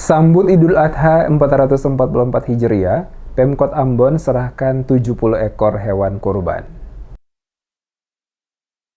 Sambut Idul Adha 1444 Hijriah, Pemkot Ambon serahkan 70 ekor hewan kurban.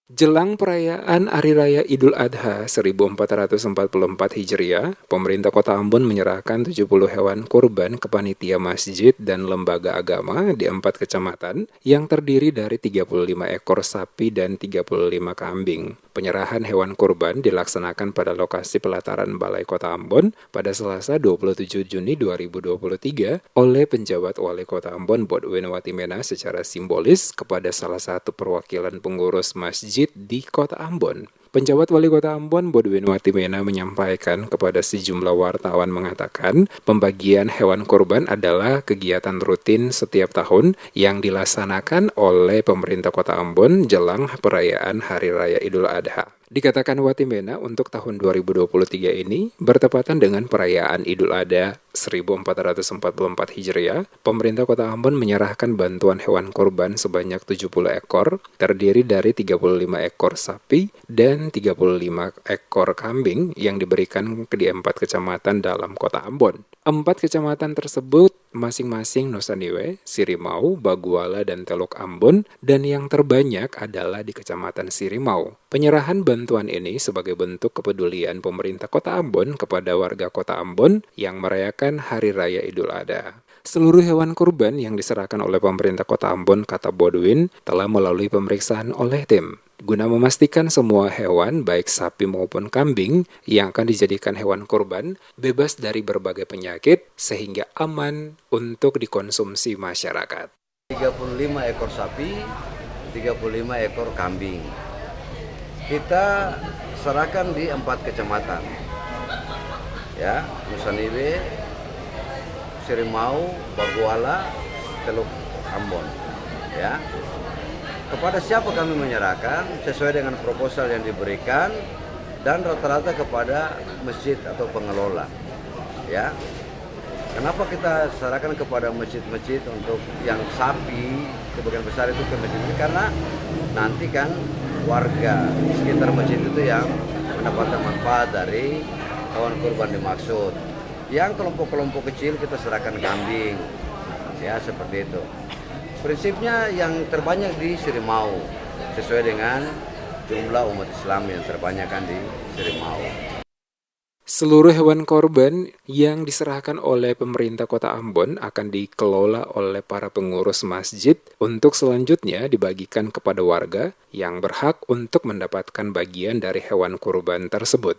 Jelang perayaan Hari Raya Idul Adha 1444 Hijriah, pemerintah Kota Ambon menyerahkan 70 hewan kurban ke panitia masjid dan lembaga agama di 4 kecamatan yang terdiri dari 35 ekor sapi dan 35 kambing. Penyerahan hewan kurban dilaksanakan pada lokasi pelataran Balai Kota Ambon pada Selasa 27 Juni 2023 oleh penjabat Wali Kota Ambon Bodwin Watimena secara simbolis kepada salah satu perwakilan pengurus masjid di Kota Ambon. Penjabat Wali Kota Ambon Bodwin Watimena menyampaikan kepada sejumlah wartawan mengatakan pembagian hewan kurban adalah kegiatan rutin setiap tahun yang dilaksanakan oleh pemerintah Kota Ambon jelang perayaan Hari Raya Idul Adha. Dikatakan Watimena untuk tahun 2023 ini bertepatan dengan perayaan Idul Adha 1444 Hijriah, pemerintah Kota Ambon menyerahkan bantuan hewan kurban sebanyak 70 ekor, terdiri dari 35 ekor sapi dan 35 ekor kambing yang diberikan ke 4 kecamatan dalam Kota Ambon. 4 kecamatan tersebut masing-masing Nusa Niue, Sirimau, Baguala, dan Teluk Ambon, dan yang terbanyak adalah di Kecamatan Sirimau. Penyerahan bantuan ini sebagai bentuk kepedulian pemerintah Kota Ambon kepada warga Kota Ambon yang merayakan Hari Raya Idul Adha. Seluruh hewan kurban yang diserahkan oleh pemerintah Kota Ambon, kata Bodwin, telah melalui pemeriksaan oleh tim guna memastikan semua hewan, baik sapi maupun kambing, yang akan dijadikan hewan kurban, bebas dari berbagai penyakit, sehingga aman untuk dikonsumsi masyarakat. 35 ekor sapi, 35 ekor kambing. Kita serahkan di 4 kecamatan. Ya, Nusa Niue, Sirimau, Baguala, Teluk Ambon. Ya. Kepada siapa kami menyerahkan sesuai dengan proposal yang diberikan dan rata-rata kepada masjid atau pengelola. Ya. Kenapa kita serahkan kepada masjid-masjid untuk yang sapi sebagian besar itu ke masjid ini? Karena nanti kan warga sekitar masjid itu yang mendapatkan manfaat dari hewan kurban dimaksud. Yang kelompok-kelompok kecil kita serahkan kambing. Ya, seperti itu. Prinsipnya yang terbanyak di Sirimau, sesuai dengan jumlah umat Islam yang terbanyak kan di Sirimau. Seluruh hewan korban yang diserahkan oleh pemerintah Kota Ambon akan dikelola oleh para pengurus masjid untuk selanjutnya dibagikan kepada warga yang berhak untuk mendapatkan bagian dari hewan kurban tersebut.